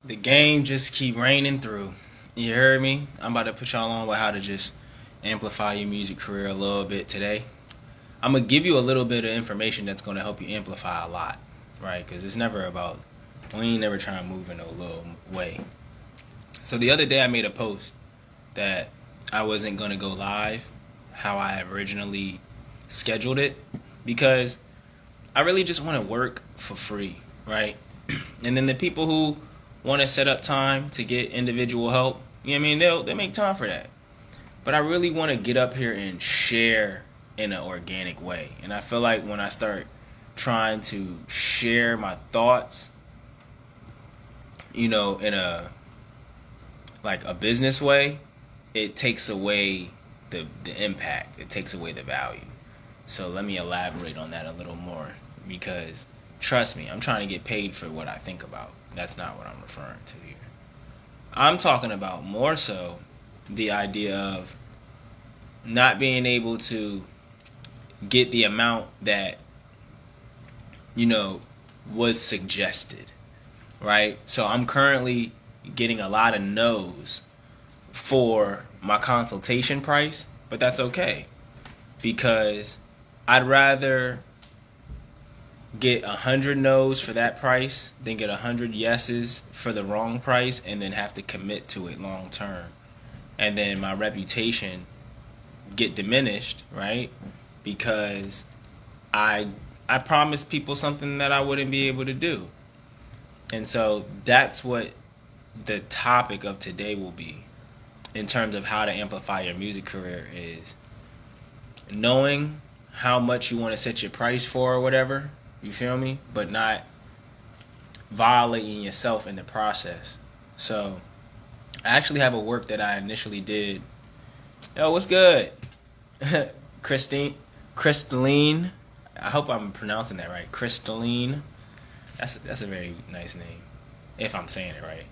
The game just keep raining through. You heard me? I'm about to put y'all on with how to just amplify your music career a little bit today. I'm gonna give you a little bit of information that's gonna help you amplify a lot, right? Because it's never about we ain't never trying to move in a little way. So the other day I made a post that I wasn't gonna go live how I originally scheduled it because I really just want to work for free, right? And then the people who want to set up time to get individual help, you know what I mean? They'll make time for that. But I really want to get up here and share in an organic way. And I feel like when I start trying to share my thoughts, in a business way, it takes away the impact. It takes away the value. So let me elaborate on that a little more because trust me, I'm trying to get paid for what I think about. That's not what I'm referring to here. I'm talking about more so the idea of not being able to get the amount that, was suggested, right? So I'm currently getting a lot of no's for my consultation price, but that's okay because I'd rather get 100 no's for that price than get 100 yeses for the wrong price and then have to commit to it long term. And then my reputation get diminished, right? Because I promised people something that I wouldn't be able to do. And so that's what the topic of today will be in terms of how to amplify your music career is knowing how much you want to set your price for or whatever, you feel me? But not violating yourself in the process. So I actually have a work that I initially did. Yo, what's good? Crystalline. I hope I'm pronouncing that right. Crystalline. That's a very nice name, if I'm saying it right.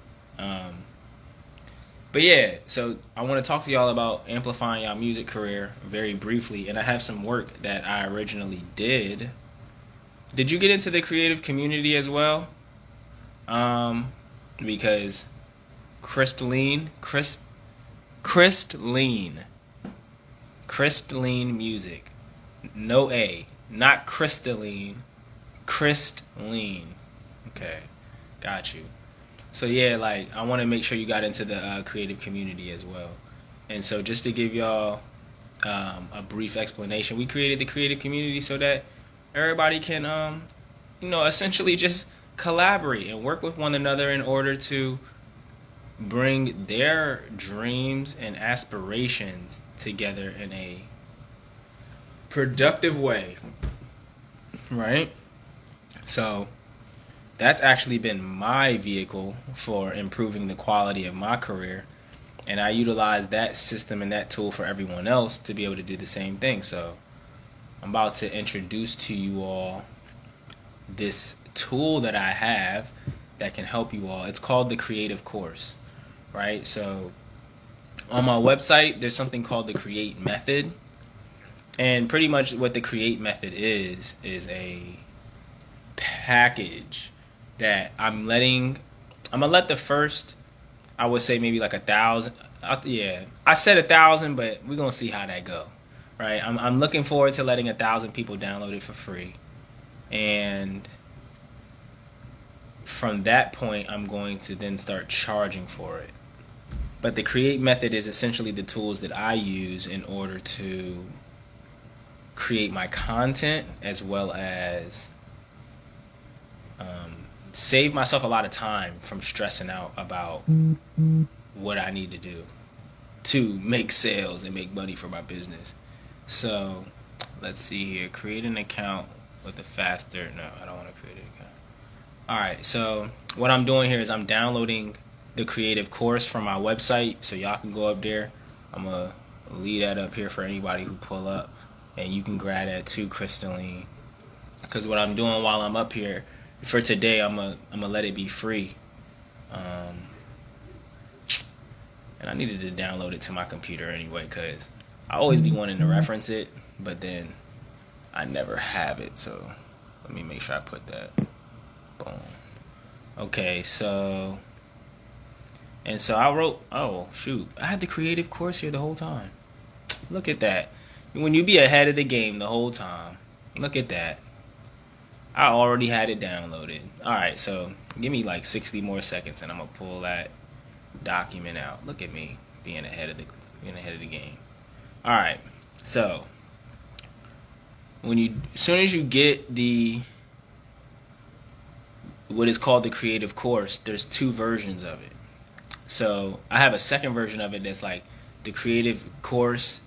But yeah, so I want to talk to y'all about amplifying y'all music career very briefly, and I have some work that I originally did. Did you get into the creative community as well? Because crystalline music, no A, not crystalline, crystalline. Okay, got you. So yeah, I want to make sure you got into the creative community as well. And so just to give y'all a brief explanation, we created the creative community so that everybody can, essentially just collaborate and work with one another in order to bring their dreams and aspirations together in a productive way, right? So that's actually been my vehicle for improving the quality of my career. And I utilize that system and that tool for everyone else to be able to do the same thing. So I'm about to introduce to you all this tool that I have that can help you all. It's called the Creative Course, right? So on my website, there's something called the Create Method. And pretty much what the Create Method is a package that I'm gonna let the first, I would say maybe like 1,000. Yeah, I said 1,000, but we're gonna see how that go, right? I'm looking forward to letting 1,000 people download it for free, and from that point, I'm going to then start charging for it. But the Create Method is essentially the tools that I use in order to create my content as well as save myself a lot of time from stressing out about what I need to do to make sales and make money for my business. So let's see here. Create an account with a faster. No, I don't want to create an account. All right. So what I'm doing here is I'm downloading the Creative Course from my website, so y'all can go up there. I'm gonna leave that up here for anybody who pull up, and you can grab that too, Crystalline. Because what I'm doing while I'm up here for today, I'm gonna let it be free. And I needed to download it to my computer anyway, because I always be wanting to reference it, but then I never have it. So let me make sure I put that. Boom. Okay, so And so I wrote, oh shoot, I had the creative course here the whole time. Look at that. When you be ahead of the game the whole time, look at that. I already had it downloaded. Alright, so give me like 60 more seconds and I'm gonna pull that document out. Look at me being ahead of the game. Alright, so as soon as you get what is called the creative course, there's 2 versions of it. So I have a second version of it that's like the creative course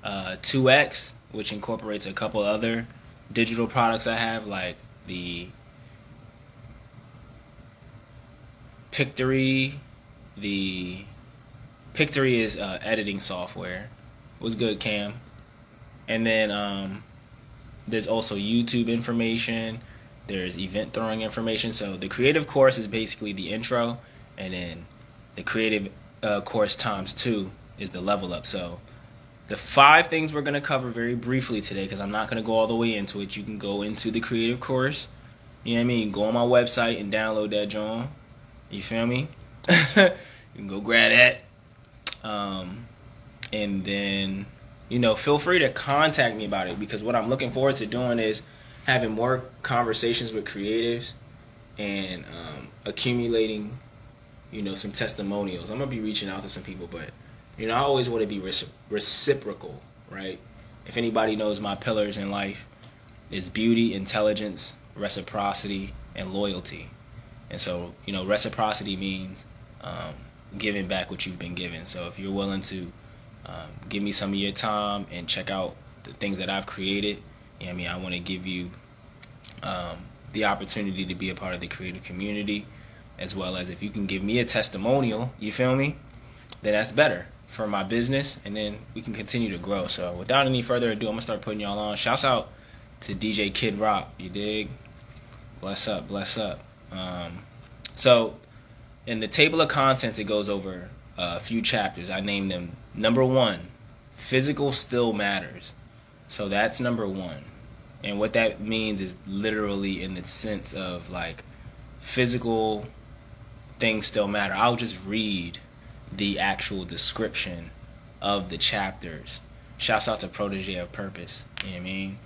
2X, which incorporates a couple other digital products I have, like the Pictory. The Pictory is editing software. What's good, Cam? And then there's also YouTube information. There's event throwing information. So the creative course is basically the intro, and then the creative course times 2 is the level up. So the 5 things we're going to cover very briefly today, because I'm not going to go all the way into it. You can go into the creative course. You know what I mean? Go on my website and download that, John. You feel me? You can go grab that. And then, feel free to contact me about it, because what I'm looking forward to doing is having more conversations with creatives and accumulating, some testimonials. I'm going to be reaching out to some people, but, I always want to be reciprocal, right? If anybody knows my pillars in life, it's beauty, intelligence, reciprocity, and loyalty. And so, reciprocity means giving back what you've been given. So if you're willing to give me some of your time and check out the things that I've created, I want to give you the opportunity to be a part of the creative community, as well as if you can give me a testimonial, you feel me, then that's better for my business, and then we can continue to grow. So without any further ado, I'm going to start putting y'all on. Shouts out to DJ Kid Rock, you dig? Bless up, bless up. So in the table of contents, it goes over a few chapters. I named them. Number 1, physical still matters. So that's number 1. And what that means is literally in the sense of like physical things still matter. I'll just read the actual description of the chapters. Shouts out to Protege of Purpose. You know what I mean?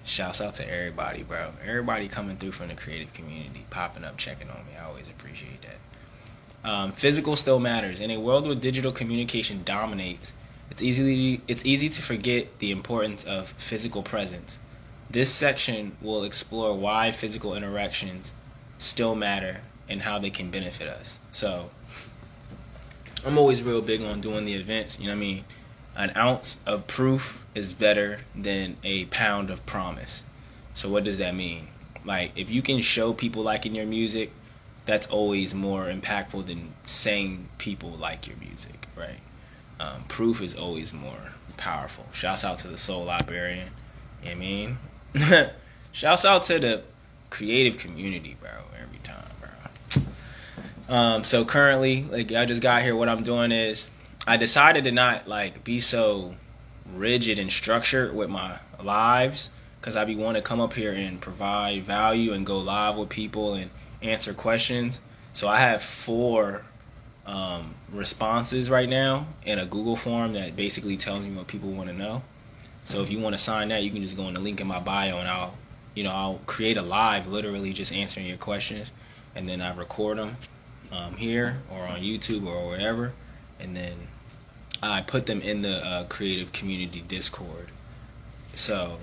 Shouts out to everybody, bro. Everybody coming through from the creative community, popping up, checking on me. I always appreciate that. Physical still matters. In a world where digital communication dominates, it's easy to forget the importance of physical presence. This section will explore why physical interactions still matter and how they can benefit us. So I'm always real big on doing the events. You know what I mean? An ounce of proof is better than a pound of promise. So what does that mean? Like, if you can show people liking your music, that's always more impactful than saying people like your music, right? Proof is always more powerful. Shouts out to the Soul Librarian. You know what I mean? Shouts out to the creative community, bro. Every time, bro. So currently, like, I just got here. What I'm doing is I decided to not like be so rigid and structured with my lives, because I be want to come up here and provide value and go live with people and answer questions. So I have 4 responses right now in a Google form that basically tells me what people want to know. So if you want to sign that, you can just go on the link in my bio, and I'll create a live, literally just answering your questions, and then I record them here or on YouTube or wherever, and then I put them in the creative community Discord. So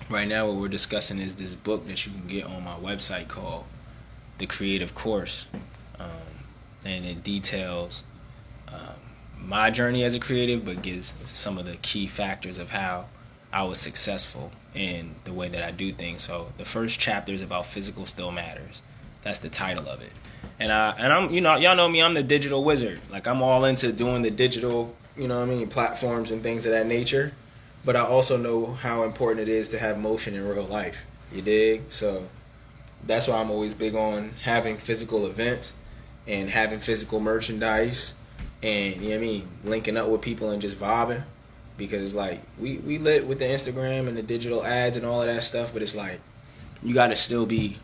right now what we're discussing is this book that you can get on my website called The Creative Course, and it details my journey as a creative, but gives some of the key factors of how I was successful in the way that I do things. So the first chapter is about physical still matters. That's the title of it. And I'm, y'all know me, I'm the digital wizard. Like, I'm all into doing the digital, platforms and things of that nature. But I also know how important it is to have motion in real life. You dig? So that's why I'm always big on having physical events and having physical merchandise, and linking up with people and just vibing. Because like we lit with the Instagram and the digital ads and all of that stuff, but it's like you gotta still be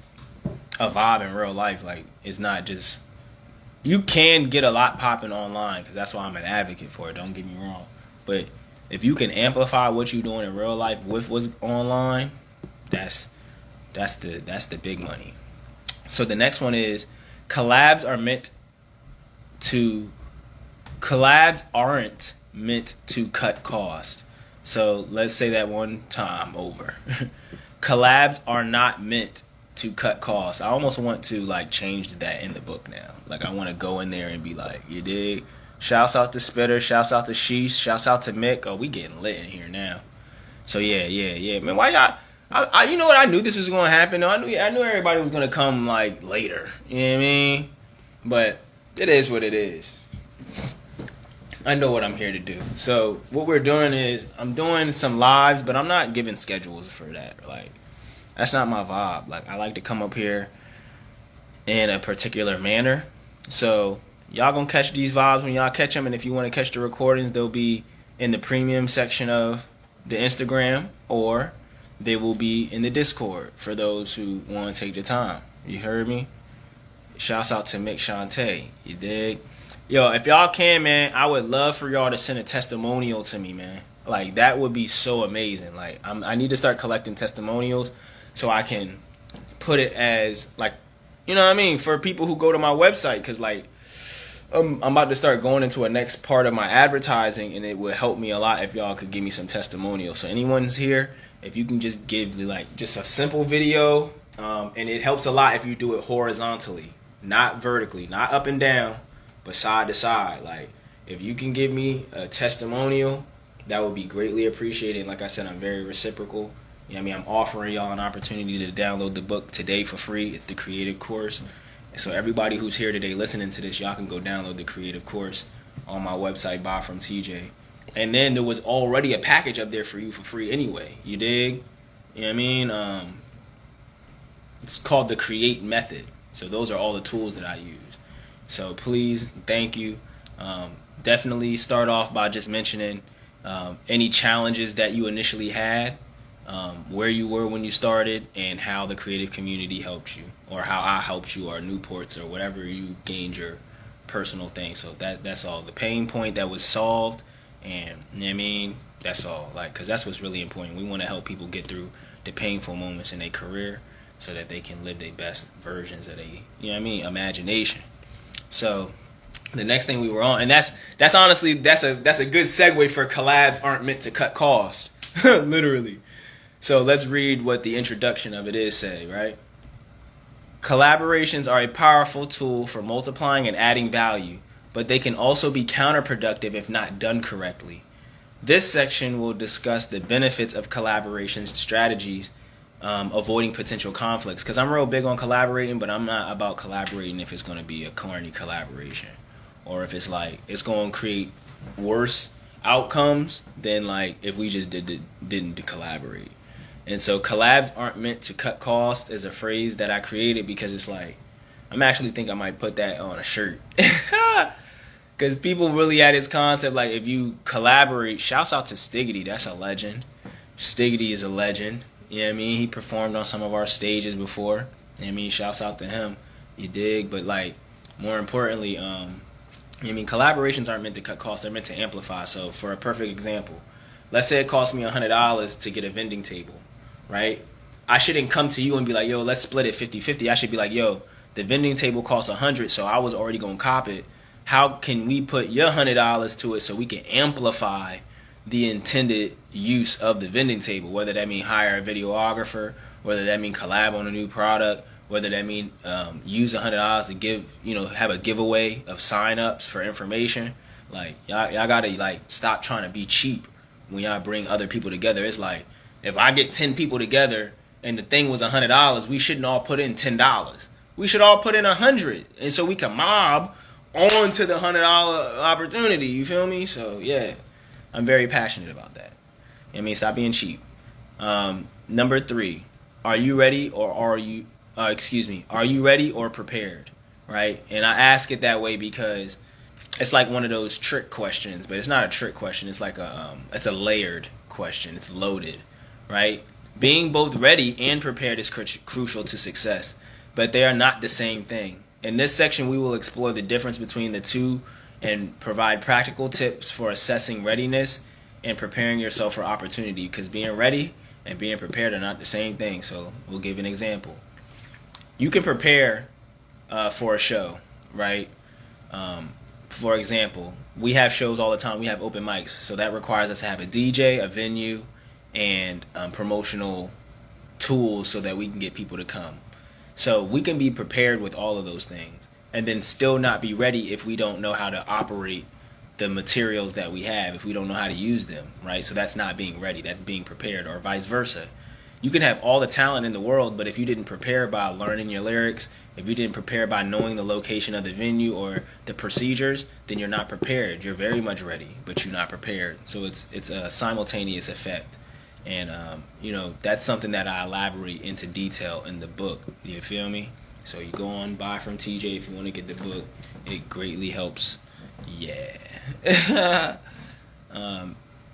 a vibe in real life. Like, it's not just, you can get a lot popping online, because that's why I'm an advocate for it. Don't get me wrong, but if you can amplify what you're doing in real life with what's online, that's the big money. So the next one is collabs aren't meant to cut cost. So let's say that one time over. Collabs are not meant to cut costs. I almost want to like change that in the book now. Like I want to go in there and be like, you dig? Shouts out to Spitter, shouts out to Sheesh, shouts out to Mick. Oh, we getting lit in here now. So yeah. Man, why y'all? You know what? I knew this was gonna happen. I knew everybody was gonna come like later. You know what I mean? But it is what it is. I know what I'm here to do. So what we're doing is I'm doing some lives, but I'm not giving schedules for that. Like that's not my vibe. Like I like to come up here in a particular manner. So y'all gonna catch these vibes when y'all catch them, and if you want to catch the recordings, they'll be in the premium section of the Instagram, or they will be in the Discord for those who want to take the time. You heard me? Shouts out to Mick Shantae. You dig? Yo, if y'all can, man, I would love for y'all to send a testimonial to me, man. Like, that would be so amazing. Like, I need to start collecting testimonials so I can put it as, like, you know what I mean, for people who go to my website. Because, like, I'm about to start going into a next part of my advertising, and it would help me a lot if y'all could give me some testimonials. So anyone's here, if you can just give me, like, just a simple video, and it helps a lot if you do it horizontally, not vertically, not up and down, but side to side. Like, if you can give me a testimonial, that would be greatly appreciated. Like I said, I'm very reciprocal. You know what I mean? I'm offering y'all an opportunity to download the book today for free. It's the creative course. And so everybody who's here today listening to this, y'all can go download the creative course on my website, Buy From TJ. And then there was already a package up there for you for free anyway. You dig? You know what I mean? It's called the Create Method. So those are all the tools that I use. So please, thank you. Definitely start off by just mentioning any challenges that you initially had, where you were when you started, and how the creative community helped you, or how I helped you, or Newports, or whatever you gained your personal thing. So that's all. The pain point that was solved, and you know what I mean, that's all. Like, because that's what's really important. We want to help people get through the painful moments in their career so that they can live their best versions of their, you know what I mean, imagination. So the next thing we were on, and that's honestly that's a good segue for collabs aren't meant to cut cost. Literally. So let's read what the introduction of it is say, right? Collaborations are a powerful tool for multiplying and adding value, but they can also be counterproductive if not done correctly. This section will discuss the benefits of collaboration strategies, avoiding potential conflicts, because I'm real big on collaborating, but I'm not about collaborating if it's going to be a corny collaboration, or if it's like it's going to create worse outcomes than like if we just didn't collaborate. And so collabs aren't meant to cut costs is a phrase that I created because it's like I'm actually think I might put that on a shirt. Because people really had this concept like if you collaborate, shouts out to Stiggity, that's a legend. Stiggity is a legend. You know what I mean? He performed on some of our stages before. You know what I mean? Shouts out to him. You dig? But like more importantly, you know what I mean, collaborations aren't meant to cut costs, they're meant to amplify. So for a perfect example, let's say it cost me $100 to get a vending table, right? I shouldn't come to you and be like, yo, let's split it 50-50. I should be like, yo, the vending table costs $100, so I was already gonna cop it. How can we put your $100 to it so we can amplify the intended use of the vending table? Whether that mean hire a videographer, whether that mean collab on a new product, whether that mean use $100 to give, you know, have a giveaway of sign-ups for information. Like y'all gotta like stop trying to be cheap when y'all bring other people together. It's like if I get 10 people together and the thing was $100, we shouldn't all put in $10. We should all put in $100, and so we can mob on to the $100 opportunity. You feel me? So yeah, I'm very passionate about that. I mean, stop being cheap. Number 3, are you ready or are you ready or prepared? Right? And I ask it that way because it's like one of those trick questions, but it's not a trick question. It's like it's a layered question. It's loaded, right? Being both ready and prepared is crucial to success, but they are not the same thing. In this section, we will explore the difference between the two and provide practical tips for assessing readiness and preparing yourself for opportunity, because being ready and being prepared are not the same thing. So we'll give an example. You can prepare for a show, right? For example, we have shows all the time. We have open mics, so that requires us to have a DJ, a venue, and promotional tools so that we can get people to come. So we can be prepared with all of those things and then still not be ready if we don't know how to operate the materials that we have, if we don't know how to use them, right? So that's not being ready, that's being prepared, or vice versa. You can have all the talent in the world, but if you didn't prepare by learning your lyrics, if you didn't prepare by knowing the location of the venue or the procedures, then you're not prepared. You're very much ready, but you're not prepared. So it's a simultaneous effect. And, that's something that I elaborate into detail in the book. You feel me? So you go on, buy from TJ if you want to get the book. It greatly helps. Yeah.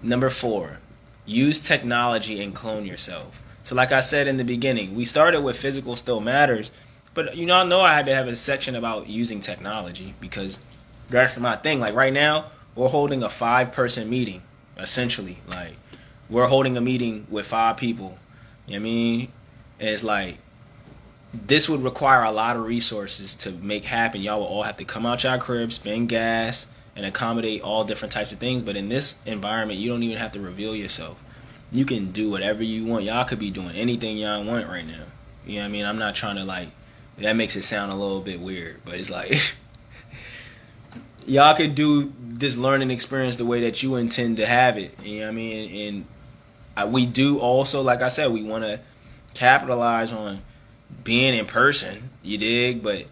Number 4, use technology and clone yourself. So like I said in the beginning, we started with physical still matters, but I know I had to have a section about using technology because that's my thing. Like right now, we're holding a 5-person meeting, essentially. Like we're holding a meeting with 5 people. You know what I mean? And it's like, this would require a lot of resources to make happen. Y'all will all have to come out y'all crib, spend gas, and accommodate all different types of things. But in this environment, you don't even have to reveal yourself. You can do whatever you want. Y'all could be doing anything y'all want right now. You know what I mean? I'm not trying to that makes it sound a little bit weird, but it's like y'all could do this learning experience the way that you intend to have it. You know what I mean? And we do also, like I said, we want to capitalize on being in person, you dig? But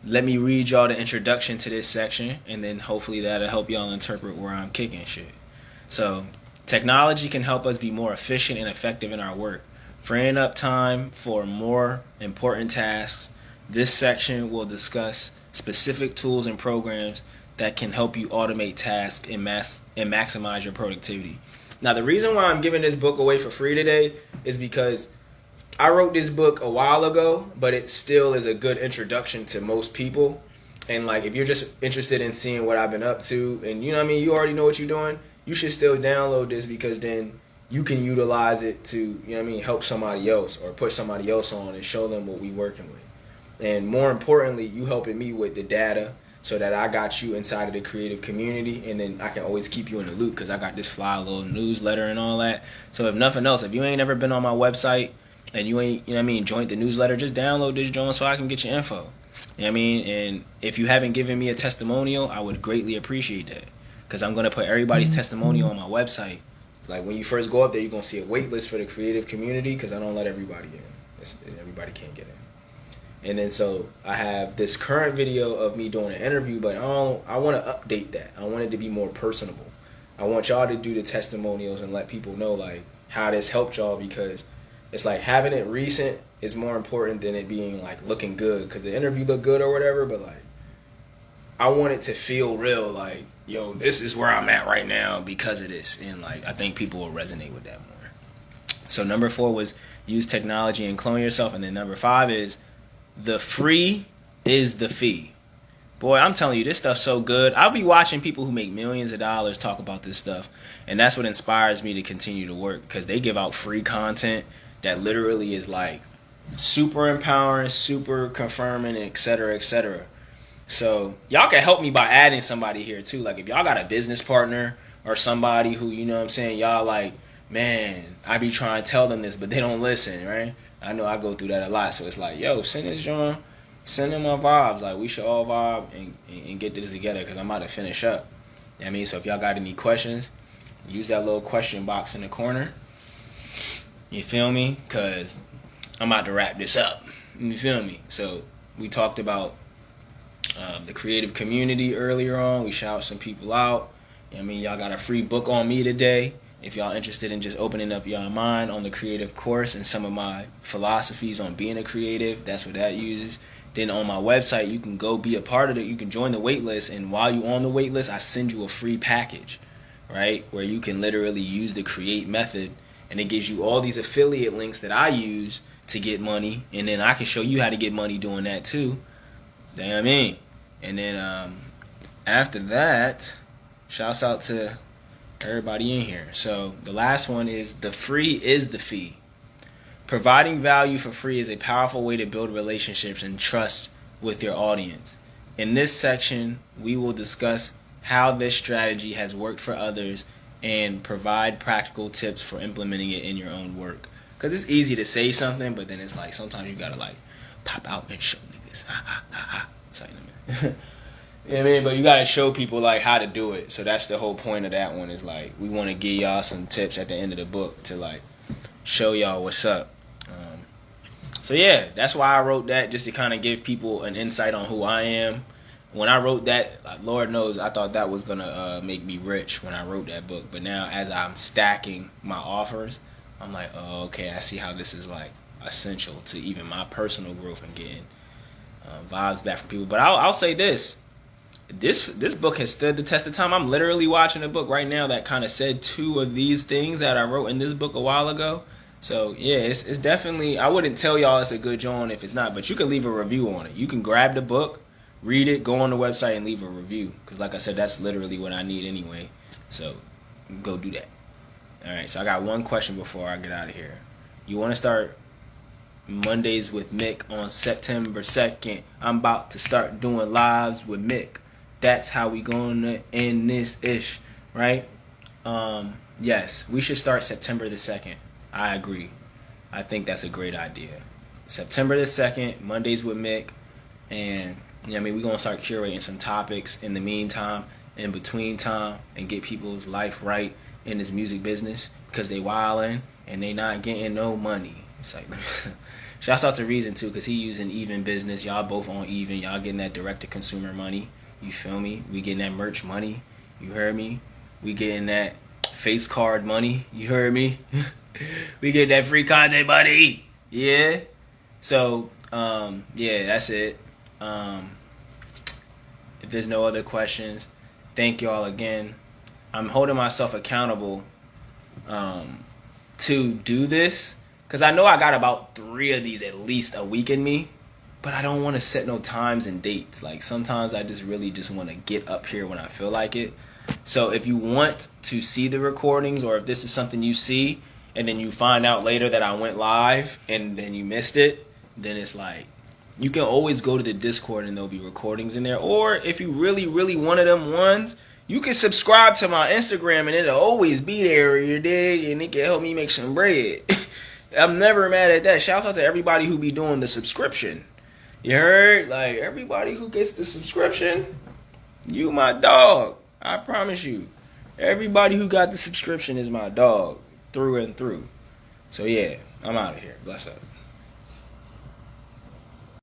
let me read y'all the introduction to this section, and then hopefully that'll help y'all interpret where I'm kicking shit. So, technology can help us be more efficient and effective in our work, freeing up time for more important tasks. This section will discuss specific tools and programs that can help you automate tasks and maximize your productivity. Now, the reason why I'm giving this book away for free today is because I wrote this book a while ago, but it still is a good introduction to most people. And if you're just interested in seeing what I've been up to, and you already know what you're doing, you should still download this, because then you can utilize it to, help somebody else or put somebody else on and show them what we're working with. And more importantly, you helping me with the data so that I got you inside of the creative community, and then I can always keep you in the loop because I got this fly little newsletter and all that. So if nothing else, if you ain't never been on my website and you ain't, joined the newsletter, just download this joint so I can get your info. And if you haven't given me a testimonial, I would greatly appreciate that, because I'm going to put everybody's testimonial on my website. Like when you first go up there, you're going to see a wait list for the creative community, because I don't let everybody in. Everybody can't get in. And then so I have this current video of me doing an interview, but I want to update that. I want it to be more personable. I want y'all to do the testimonials and let people know how this helped y'all, because it's like having it recent is more important than it being looking good, because the interview looked good or whatever, but I want it to feel real, yo, this is where I'm at right now because of this. And I think people will resonate with that more. So number 4 was use technology and clone yourself. And then number 5 is the free is the fee. Boy, I'm telling you, this stuff's so good. I'll be watching people who make millions of dollars talk about this stuff. And that's what inspires me to continue to work, because they give out free content that literally is super empowering, super confirming, et cetera, et cetera. So y'all can help me by adding somebody here too. If y'all got a business partner or somebody who, y'all man, I be trying to tell them this, but they don't listen, right? I know I go through that a lot. So it's yo, send this John, send them my vibes. We should all vibe and get this together, because I'm about to finish up. You know what I mean? So if y'all got any questions, use that little question box in the corner. You feel me? Because I'm about to wrap this up. You feel me? So we talked about the creative community earlier on. We shout some people out. You know what I mean? Y'all got a free book on me today. If y'all interested in just opening up your mind on the creative course and some of my philosophies on being a creative, that's what that uses. Then on my website, you can go be a part of it. You can join the wait list. And while you're on the wait list, I send you a free package, right? Where you can literally use the create method. And it gives you all these affiliate links that I use to get money. And then I can show you how to get money doing that too. You know what I mean? And then after that, shouts out to everybody in here. So the last one is the free is the fee. Providing value for free is a powerful way to build relationships and trust with your audience. In this section, we will discuss how this strategy has worked for others and provide practical tips for implementing it in your own work. Because it's easy to say something, but then it's like sometimes you gotta like pop out and show niggas. Ha ha ha ha. Sorry, you know what I mean? But you gotta show people like how to do it. So that's the whole point of that one, is like we want to give y'all some tips at the end of the book to like show y'all what's up. So yeah, that's why I wrote that, just to kind of give people an insight on who I am. When I wrote that, Lord knows, I thought that was gonna make me rich when I wrote that book. But now, as I'm stacking my offers, I'm like, oh, okay, I see how this is like essential to even my personal growth and getting vibes back from people. But I'll say this book has stood the test of time. I'm literally watching a book right now that kind of said two of these things that I wrote in this book a while ago. So yeah, it's definitely, I wouldn't tell y'all it's a good joint if it's not, but you can leave a review on it. You can grab the book, read it, go on the website and leave a review, because like I said, that's literally what I need anyway. So go do that. All right, so I got one question before I get out of here. You want to start Mondays with Mick on September 2nd? I'm about to start doing lives with Mick. That's how we gonna end this ish, right? Yes, we should start September the 2nd. I agree. I think that's a great idea. September the 2nd, Mondays with Mick. And, you know what I mean, we're going to start curating some topics in the meantime, in between time, and get people's life right in this music business, because they wilding and they not getting no money. It's like, shouts out to Reason, too, because he using Even Business. Y'all both on Even. Y'all getting that direct-to-consumer money. You feel me? We getting that merch money. You heard me? We getting that face card money. You heard me? We get that free content money. Yeah. So, yeah, that's it. If there's no other questions, thank y'all again. I'm holding myself accountable to do this, because I know I got about 3 of these at least a week in me, but I don't want to set no times and dates. Like sometimes I just really just want to get up here when I feel like it. So if you want to see the recordings, or if this is something you see and then you find out later that I went live and then you missed it, then it's like, you can always go to the Discord and there'll be recordings in there. Or if you really, really one of them ones, you can subscribe to my Instagram and it'll always be there, you dig? And it can help me make some bread. I'm never mad at that. Shouts out to everybody who be doing the subscription. You heard? Like, everybody who gets the subscription, you my dog. I promise you. Everybody who got the subscription is my dog, through and through. So yeah, I'm out of here. Bless up.